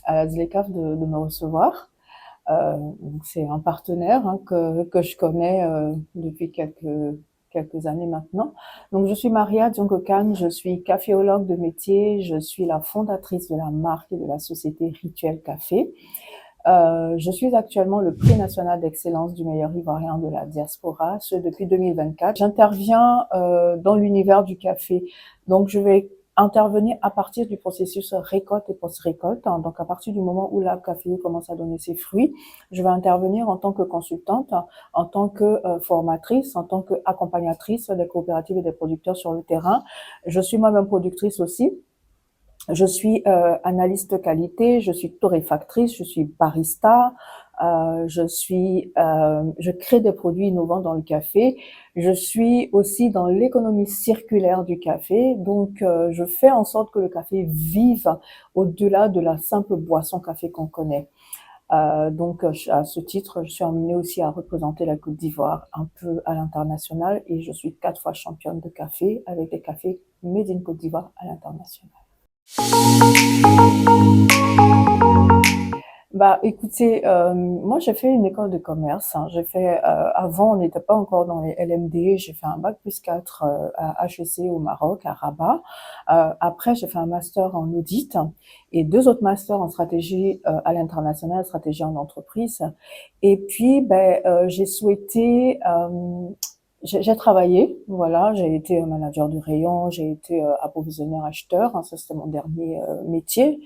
à la ZLECAf de me recevoir. Donc c'est un partenaire que je connais depuis quelques années maintenant. Donc je suis Maria Diongokan, je suis caféologue de métier, je suis la fondatrice de la marque et de la société Rituel Café. Je suis actuellement le prix national d'excellence du meilleur ivoirien de la diaspora, ce depuis 2024. J'interviens dans l'univers du café, donc je vais intervenir à partir du processus récolte et post-récolte. Donc à partir du moment où la café commence à donner ses fruits, je vais intervenir en tant que consultante, en tant que formatrice, en tant qu'accompagnatrice des coopératives et des producteurs sur le terrain. Je suis moi-même productrice aussi. Je suis analyste qualité, je suis torréfactrice, je suis barista, je crée des produits innovants dans le café. Je suis aussi dans l'économie circulaire du café, donc je fais en sorte que le café vive au-delà de la simple boisson café qu'on connaît. Donc à ce titre, je suis amenée aussi à représenter la Côte d'Ivoire un peu à l'international et je suis 4 fois championne de café avec des cafés made in Côte d'Ivoire à l'international. Bah, écoutez, moi j'ai fait une école de commerce. J'ai fait avant on n'était pas encore dans les LMD. J'ai fait un bac+4 à HEC au Maroc, à Rabat. Après j'ai fait un master en audit et 2 autres masters en stratégie à l'international, stratégie en entreprise. Et puis ben j'ai souhaité j'ai travaillé, voilà, j'ai été manager du rayon, j'ai été approvisionnaire acheteur, ça c'était mon dernier métier.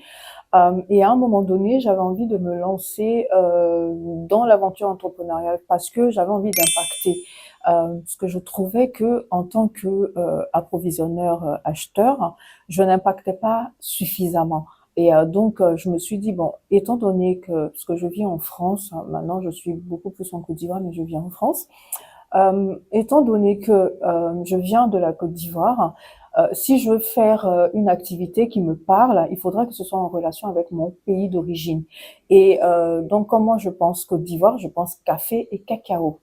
Et à un moment donné, j'avais envie de me lancer dans l'aventure entrepreneuriale parce que j'avais envie d'impacter. Parce que je trouvais que en tant que approvisionneur acheteur, je n'impactais pas suffisamment. Et donc je me suis dit bon, étant donné que parce que je vis en France, maintenant je suis beaucoup plus en Côte d'Ivoire, mais je vis en France. Étant donné que je viens de la Côte d'Ivoire, si je veux faire une activité qui me parle, il faudra que ce soit en relation avec mon pays d'origine. Et donc, comment je pense Côte d'Ivoire? Je pense café et cacao.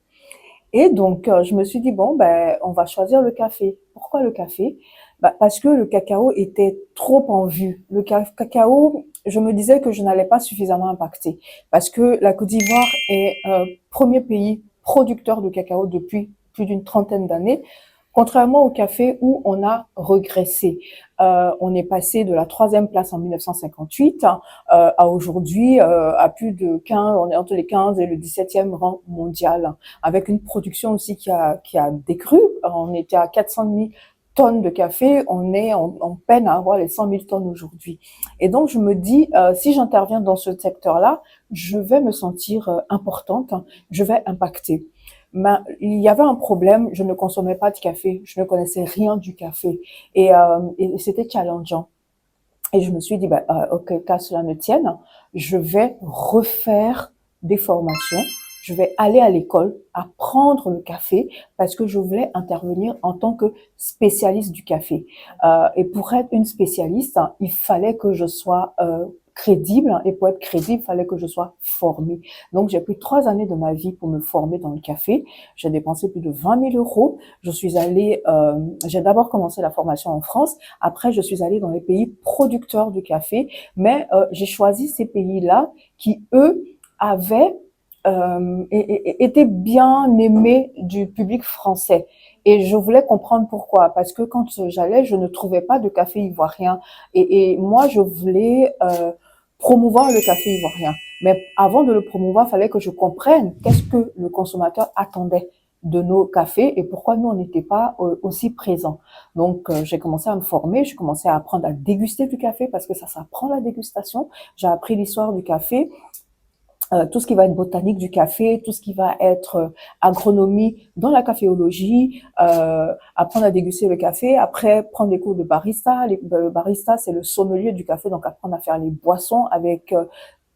Et donc, je me suis dit, bon, ben, on va choisir le café. Pourquoi le café? Bah, parce que le cacao était trop en vue. Le cacao, je me disais que je n'allais pas suffisamment impacter. Parce que la Côte d'Ivoire est premier pays producteur de cacao depuis plus d'une trentaine d'années. Contrairement au café où on a régressé. On est passé de la 3e place en 1958 à aujourd'hui à plus de 15, on est entre les 15 et le 17e rang mondial, avec une production aussi qui a décru. On était à 400 000 tonnes de café, on peine à avoir les 100 000 tonnes aujourd'hui. Et donc je me dis, si j'interviens dans ce secteur-là, je vais me sentir importante, je vais impacter. Mais il y avait un problème, je ne consommais pas de café, je ne connaissais rien du café et c'était challengeant. Et je me suis dit, bah, ok, qu'à cela ne tienne, je vais refaire des formations, je vais aller à l'école, apprendre le café, parce que je voulais intervenir en tant que spécialiste du café. Et pour être une spécialiste, il fallait que je sois crédible, et pour être crédible, il fallait que je sois formée. Donc, j'ai pris 3 années de ma vie pour me former dans le café. J'ai dépensé plus de 20 000 euros. J'ai d'abord commencé la formation en France. Après, je suis allée dans les pays producteurs du café, mais j'ai choisi ces pays-là qui, eux, avaient étaient bien aimés du public français. Et je voulais comprendre pourquoi. Parce que quand j'allais, je ne trouvais pas de café ivoirien. Et moi, je voulais promouvoir le café ivoirien. Mais avant de le promouvoir, il fallait que je comprenne qu'est-ce que le consommateur attendait de nos cafés et pourquoi nous, on n'était pas aussi présents. Donc, j'ai commencé à me former, j'ai commencé à apprendre à déguster du café parce que ça s'apprend la dégustation. J'ai appris l'histoire du café, tout ce qui va être botanique du café, tout ce qui va être agronomie dans la caféologie, apprendre à déguster le café, après prendre des cours de barista. Le barista, c'est le sommelier du café, donc apprendre à faire les boissons avec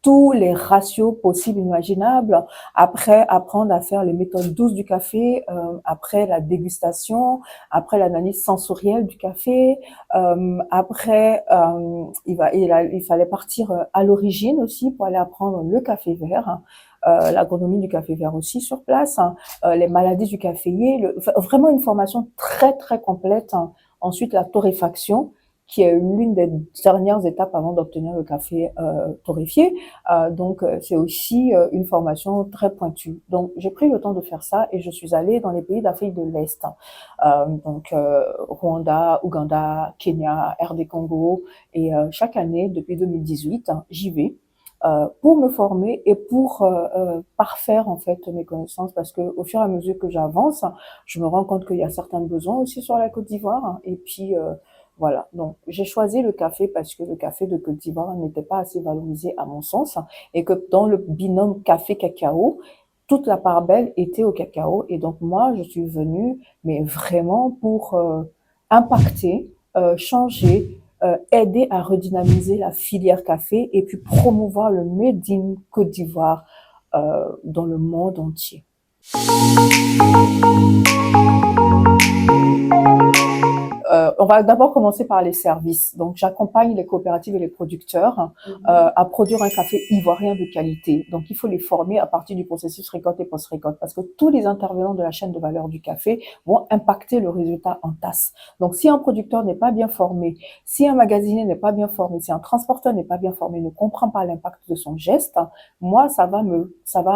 tous les ratios possibles, imaginables. Après, apprendre à faire les méthodes douces du café. Après, la dégustation. Après, l'analyse sensorielle du café. Après, il fallait partir à l'origine aussi pour aller apprendre le café vert. L'agronomie du café vert aussi sur place, les maladies du caféier, vraiment une formation très très complète. Ensuite, la torréfaction qui est l'une des dernières étapes avant d'obtenir le café torréfié. Donc, c'est aussi une formation très pointue. Donc, j'ai pris le temps de faire ça et je suis allée dans les pays d'Afrique de l'Est. Donc, Rwanda, Ouganda, Kenya, RD Congo. Et chaque année, depuis 2018, j'y vais pour me former et pour parfaire en fait mes connaissances parce que au fur et à mesure que j'avance, je me rends compte qu'il y a certains besoins aussi sur la Côte d'Ivoire et puis voilà. Donc j'ai choisi le café parce que le café de Côte d'Ivoire n'était pas assez valorisé à mon sens et que dans le binôme café-cacao, toute la part belle était au cacao et donc moi je suis venue mais vraiment pour impacter, changer, aider à redynamiser la filière café et puis promouvoir le Made in Côte d'Ivoire dans le monde entier. On va d'abord commencer par les services. Donc, j'accompagne les coopératives et les producteurs à produire un café ivoirien de qualité. Donc, il faut les former à partir du processus récolte et post-récolte parce que tous les intervenants de la chaîne de valeur du café vont impacter le résultat en tasse. Donc, si un producteur n'est pas bien formé, si un magasinier n'est pas bien formé, si un transporteur n'est pas bien formé, ne comprend pas l'impact de son geste, moi, ça va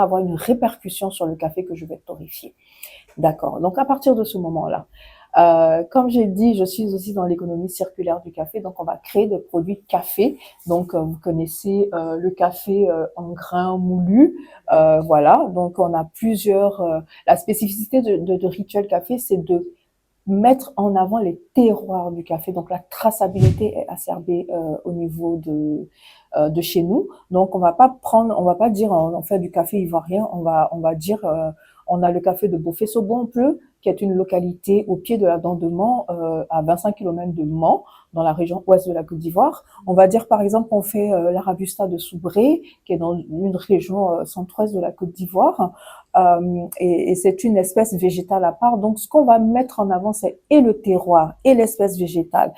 avoir une répercussion sur le café que je vais torréfier. D'accord. Donc, à partir de ce moment-là, comme j'ai dit, je suis aussi dans l'économie circulaire du café, donc on va créer des produits café. Donc vous connaissez le café en grains moulus, voilà. Donc on a plusieurs. La spécificité de Rituel Café, c'est de mettre en avant les terroirs du café. Donc la traçabilité est acerbée au niveau de chez nous. Donc on va pas dire on fait du café ivoirien, on va dire on a le café de Beaufay-Saubon-Pleu, qui est une localité au pied de la Dent de Mans, à 25 km de Mans, dans la région ouest de la Côte d'Ivoire. On va dire par exemple qu'on fait l'Arabusta de Soubré, qui est dans une région centre-ouest de la Côte d'Ivoire. Et c'est une espèce végétale à part. Donc, ce qu'on va mettre en avant, c'est et le terroir, et l'espèce végétale,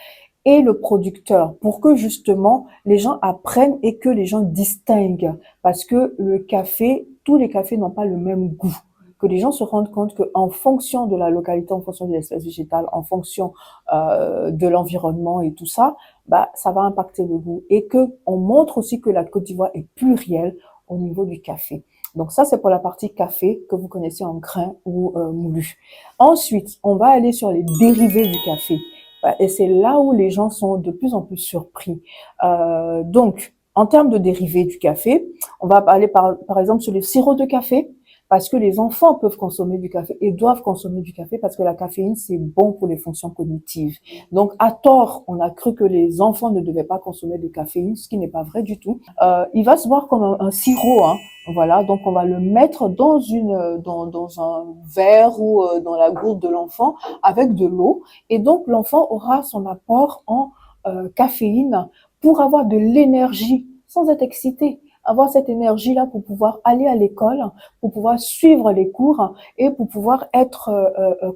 et le producteur, pour que justement les gens apprennent et que les gens distinguent. Parce que le café, tous les cafés n'ont pas le même goût. Que les gens se rendent compte qu'en fonction de la localité, en fonction de l'espèce végétale, en fonction de l'environnement et tout ça, bah, ça va impacter le goût. Et que on montre aussi que la Côte d'Ivoire est plurielle au niveau du café. Donc ça, c'est pour la partie café que vous connaissez en grains ou moulu. Ensuite, on va aller sur les dérivés du café. Et c'est là où les gens sont de plus en plus surpris. Donc, en termes de dérivés du café, on va aller par exemple sur les sirops de café, parce que les enfants peuvent consommer du café et doivent consommer du café parce que la caféine, c'est bon pour les fonctions cognitives. Donc, à tort, on a cru que les enfants ne devaient pas consommer de caféine, ce qui n'est pas vrai du tout. Il va se voir comme un sirop, hein. Voilà, donc on va le mettre dans un verre ou dans la gourde de l'enfant avec de l'eau. Et donc, l'enfant aura son apport en caféine pour avoir de l'énergie sans être excité, avoir cette énergie-là pour pouvoir aller à l'école, pour pouvoir suivre les cours et pour pouvoir être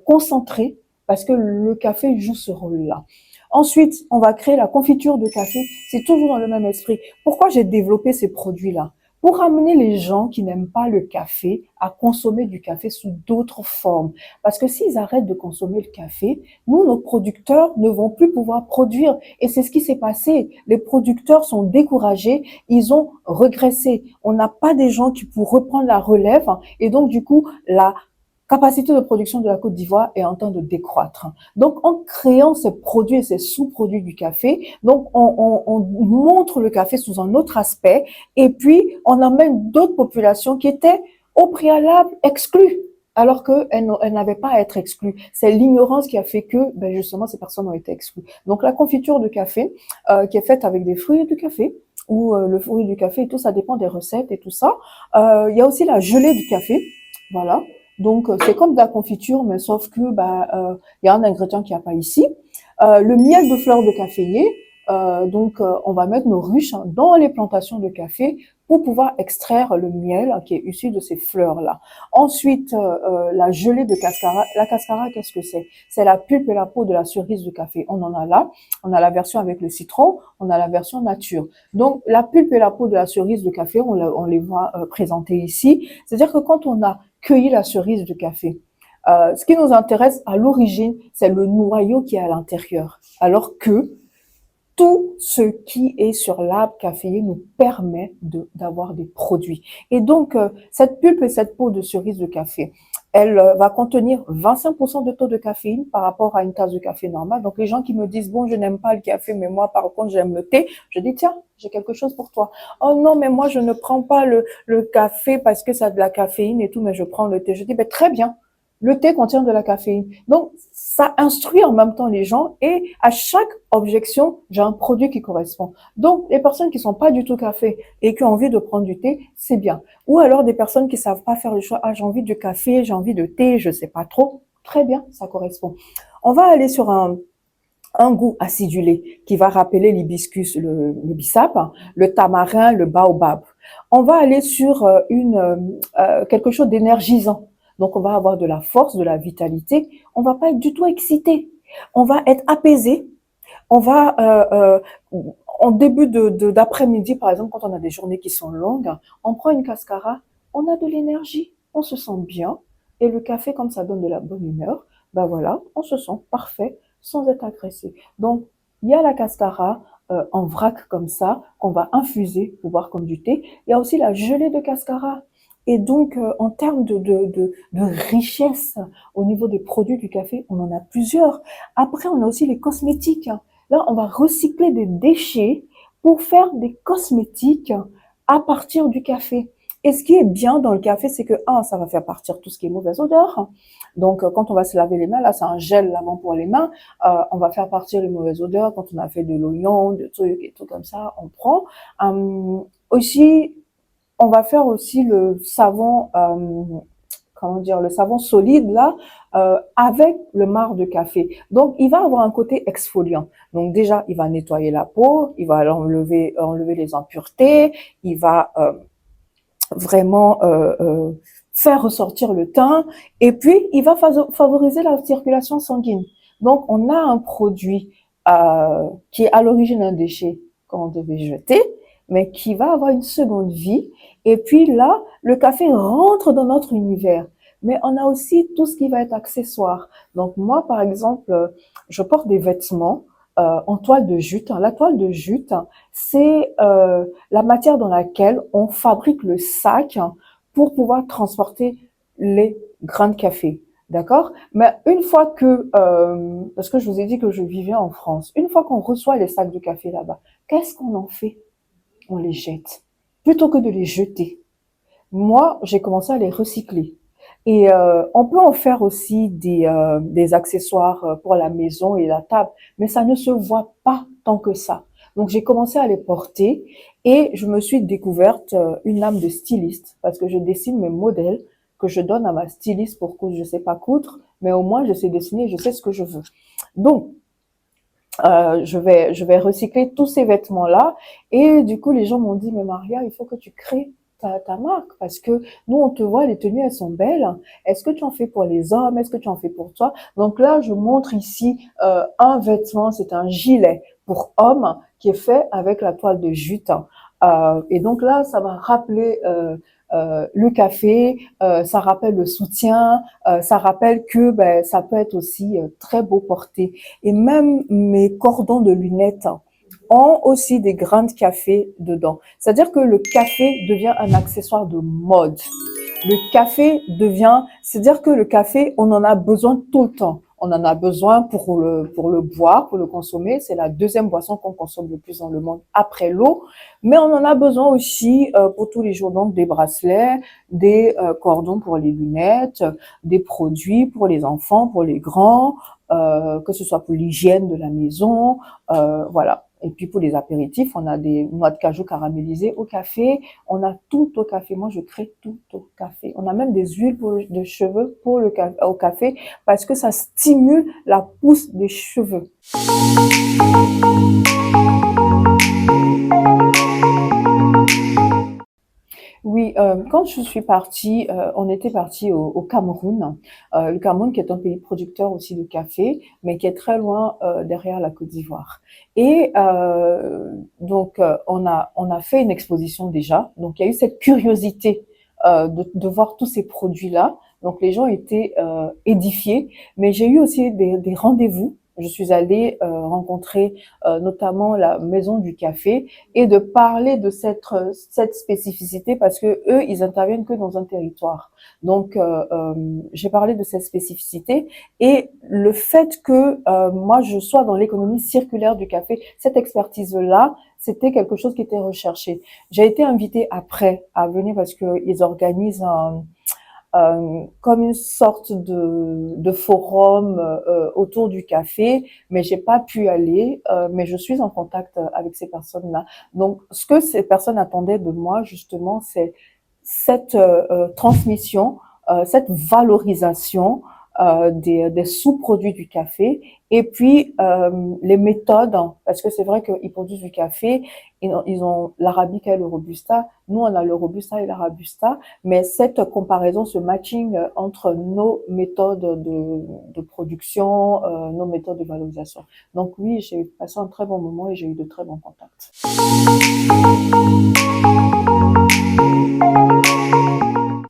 concentré parce que le café joue ce rôle-là. Ensuite, on va créer la confiture de café. C'est toujours dans le même esprit. Pourquoi j'ai développé ces produits-là? Pour amener les gens qui n'aiment pas le café à consommer du café sous d'autres formes. Parce que s'ils arrêtent de consommer le café, nous, nos producteurs ne vont plus pouvoir produire. Et c'est ce qui s'est passé. Les producteurs sont découragés, ils ont régressé. On n'a pas des gens qui pourront reprendre la relève. Et donc, du coup, la capacité de production de la Côte d'Ivoire est en train de décroître. Donc, en créant ces produits et ces sous-produits du café, donc on montre le café sous un autre aspect et puis on amène d'autres populations qui étaient au préalable exclues alors qu'elles n'avaient pas à être exclues. C'est l'ignorance qui a fait que, ben justement, ces personnes ont été exclues. Donc, la confiture de café, qui est faite avec des fruits du café, ou le fruit du café et tout, ça dépend des recettes et tout ça. Il y a aussi la gelée du café, voilà. Donc, c'est comme de la confiture, mais sauf que y a un ingrédient qu'il n'y a pas ici. Le miel de fleurs de caféier. Donc, on va mettre nos ruches dans les plantations de café pour pouvoir extraire le miel qui est issu de ces fleurs-là. Ensuite, la gelée de cascara. La cascara, qu'est-ce que c'est? C'est la pulpe et la peau de la cerise de café. On en a là. On a la version avec le citron. On a la version nature. Donc, la pulpe et la peau de la cerise de café, on les voit présenter ici. C'est-à-dire que quand on a cueilli la cerise de café, ce qui nous intéresse à l'origine, c'est le noyau qui est à l'intérieur. Alors que tout ce qui est sur l'arbre caféier nous permet d'avoir des produits. Et donc, cette pulpe et cette peau de cerise de café, elle va contenir 25% de taux de caféine par rapport à une tasse de café normale. Donc, les gens qui me disent, bon, je n'aime pas le café, mais moi, par contre, j'aime le thé, je dis, tiens, j'ai quelque chose pour toi. Oh non, mais moi, je ne prends pas le café parce que ça a de la caféine et tout, mais je prends le thé. Je dis, ben, très bien. Le thé contient de la caféine. Donc, ça instruit en même temps les gens et à chaque objection, j'ai un produit qui correspond. Donc, les personnes qui sont pas du tout café et qui ont envie de prendre du thé, c'est bien. Ou alors des personnes qui savent pas faire le choix, ah, j'ai envie de café, j'ai envie de thé, je sais pas trop. Très bien, ça correspond. On va aller sur un goût acidulé qui va rappeler l'hibiscus, le bissap, le tamarin, le baobab. On va aller sur quelque chose d'énergisant. Donc, on va avoir de la force, de la vitalité. On va pas être du tout excité. On va être apaisé. On va, en début d'après-midi, par exemple, quand on a des journées qui sont longues, on prend une cascara, on a de l'énergie, on se sent bien. Et le café, comme ça donne de la bonne humeur, ben voilà, on se sent parfait sans être agressé. Donc, il y a la cascara en vrac comme ça, qu'on va infuser pour boire comme du thé. Il y a aussi la gelée de cascara. Et donc, en termes de richesse au niveau des produits du café, on en a plusieurs. Après, on a aussi les cosmétiques. Là, on va recycler des déchets pour faire des cosmétiques à partir du café. Et ce qui est bien dans le café, c'est que, ça va faire partir tout ce qui est mauvaise odeur. Donc, quand on va se laver les mains, là, c'est un gel lavant pour les mains. On va faire partir les mauvaises odeurs. Quand on a fait de l'oignon, de trucs et tout comme ça, on prend. Aussi, on va faire aussi le savon, comment dire, le savon solide là, avec le marc de café. Donc, il va avoir un côté exfoliant. Donc, déjà, il va nettoyer la peau, il va enlever les impuretés, il va vraiment faire ressortir le teint, et puis il va favoriser la circulation sanguine. Donc, on a un produit qui est à l'origine un déchet qu'on devait jeter, mais qui va avoir une seconde vie. Et puis là, le café rentre dans notre univers. Mais on a aussi tout ce qui va être accessoire. Donc moi, par exemple, je porte des vêtements en toile de jute. La toile de jute, c'est la matière dans laquelle on fabrique le sac pour pouvoir transporter les grains de café. D'accord? Mais une fois que, parce que je vous ai dit que je vivais en France, une fois qu'on reçoit les sacs de café là-bas, qu'est-ce qu'on en fait? On les jette. Plutôt que de les jeter. Moi, j'ai commencé à les recycler. Et on peut en faire aussi des accessoires pour la maison et la table, mais ça ne se voit pas tant que ça. Donc j'ai commencé à les porter et je me suis découverte une âme de styliste parce que je dessine mes modèles que je donne à ma styliste pour coudre. Je sais pas coudre, mais au moins je sais dessiner, je sais ce que je veux. Donc je vais recycler tous ces vêtements-là. Et du coup, les gens m'ont dit, mais Maria, il faut que tu crées ta marque parce que nous, on te voit, les tenues, elles sont belles. Est-ce que tu en fais pour les hommes? Est-ce que tu en fais pour toi? Donc là, je montre ici un vêtement, c'est un gilet pour homme qui est fait avec la toile de jute. Et donc là, ça va rappeler le café, ça rappelle le soutien, ça rappelle que ça peut être aussi très beau porté. Et même mes cordons de lunettes ont aussi des grains de café dedans. C'est-à-dire que le café devient un accessoire de mode. Le café devient, c'est-à-dire que le café, on en a besoin tout le temps. On en a besoin pour le boire, pour le consommer. C'est la deuxième boisson qu'on consomme le plus dans le monde après l'eau. Mais on en a besoin aussi pour tous les jours. Donc des bracelets, des cordons pour les lunettes, des produits pour les enfants, pour les grands, que ce soit pour l'hygiène de la maison, voilà. Et puis pour les apéritifs, on a des noix de cajou caramélisées au café. On a tout au café. Moi, je crée tout au café. On a même des huiles de cheveux pour au café parce que ça stimule la pousse des cheveux. Oui, quand je suis partie, on était parti au Cameroun. Le Cameroun qui est un pays producteur aussi de café, mais qui est très loin derrière la Côte d'Ivoire. Et donc on a fait une exposition déjà. Donc il y a eu cette curiosité de voir tous ces produits-là. Donc les gens étaient édifiés, mais j'ai eu aussi des rendez-vous Je suis allée rencontrer notamment la Maison du Café et de parler de cette spécificité parce que eux, ils interviennent que dans un territoire. Donc, j'ai parlé de cette spécificité et le fait que moi, je sois dans l'économie circulaire du café, cette expertise-là, c'était quelque chose qui était recherché. J'ai été invitée après à venir parce qu'ils organisent comme une sorte de forum autour du café, mais j'ai pas pu aller, mais je suis en contact avec ces personnes-là. Donc, ce que ces personnes attendaient de moi, justement, c'est cette transmission, cette valorisation des sous-produits du café et puis les méthodes, hein, parce que c'est vrai qu'ils produisent du café, ils ont l'arabica et le robusta, nous on a le robusta et l'arabusta, mais cette comparaison, ce matching entre nos méthodes de production, nos méthodes de valorisation. Donc oui, j'ai passé un très bon moment et j'ai eu de très bons contacts.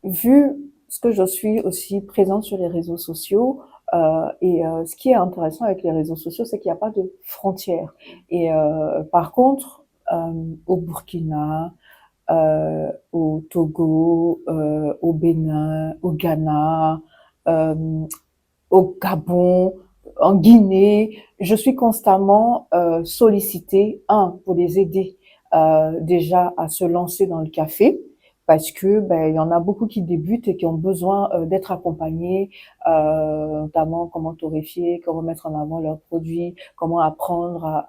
Vu ce que je suis aussi présente sur les réseaux sociaux, ce qui est intéressant avec les réseaux sociaux, c'est qu'il n'y a pas de frontières. Et par contre, au Burkina, au Togo, au Bénin, au Ghana, euh, au Gabon, en Guinée, je suis constamment sollicitée, pour les aider déjà à se lancer dans le café, parce que il y en a beaucoup qui débutent et qui ont besoin d'être accompagnés, notamment comment torréfier, comment mettre en avant leurs produits, comment apprendre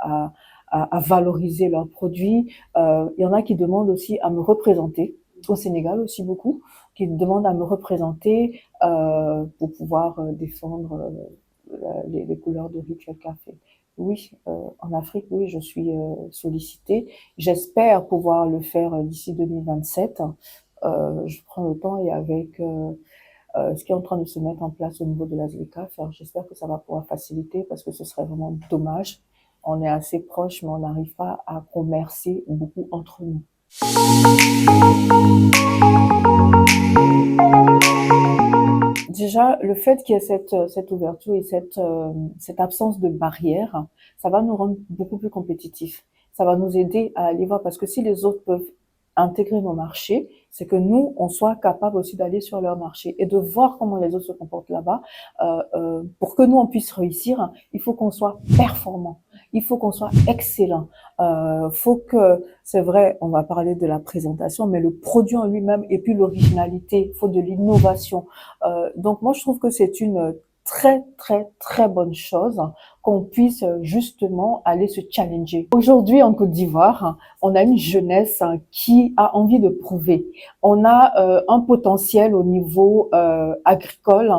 à valoriser leurs produits. Il y en a qui demandent aussi à me représenter, au Sénégal aussi beaucoup, qui demandent à me représenter pour pouvoir défendre les couleurs de Rituel Café. Oui, en Afrique, oui, je suis sollicitée. J'espère pouvoir le faire d'ici 2027. Je prends le temps et avec ce qui est en train de se mettre en place au niveau de la ZLECAf, j'espère que ça va pouvoir faciliter parce que ce serait vraiment dommage. On est assez proches, mais on n'arrive pas à commercer beaucoup entre nous. Déjà, le fait qu'il y ait cette ouverture et cette absence de barrière, ça va nous rendre beaucoup plus compétitifs. Ça va nous aider à aller voir, parce que si les autres peuvent intégrer nos marchés, c'est que nous, on soit capable aussi d'aller sur leur marché et de voir comment les autres se comportent là-bas. Pour que nous, on puisse réussir, il faut qu'on soit performant, il faut qu'on soit excellent. Faut que, c'est vrai, on va parler de la présentation, mais le produit en lui-même et puis l'originalité, il faut de l'innovation. Donc moi, je trouve que c'est une très très très bonne chose qu'on puisse justement aller se challenger. Aujourd'hui en Côte d'Ivoire, on a une jeunesse qui a envie de prouver. On a un potentiel au niveau agricole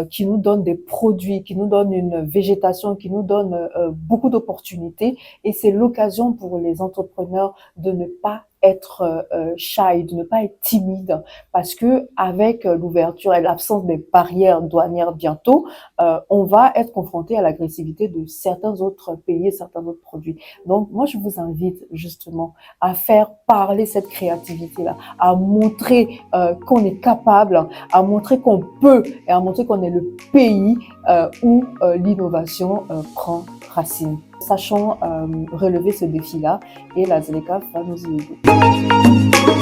qui nous donne des produits, qui nous donne une végétation, qui nous donne beaucoup d'opportunités et c'est l'occasion pour les entrepreneurs de ne pas être shy, de ne pas être timide, parce que avec l'ouverture et l'absence des barrières douanières bientôt, on va être confronté à l'agressivité de certains autres pays et certains autres produits. Donc moi je vous invite justement à faire parler cette créativité-là, à montrer qu'on est capable, à montrer qu'on peut et à montrer qu'on est le pays où l'innovation prend racine. Sachons relever ce défi-là et la ZLECAf va nous y aider.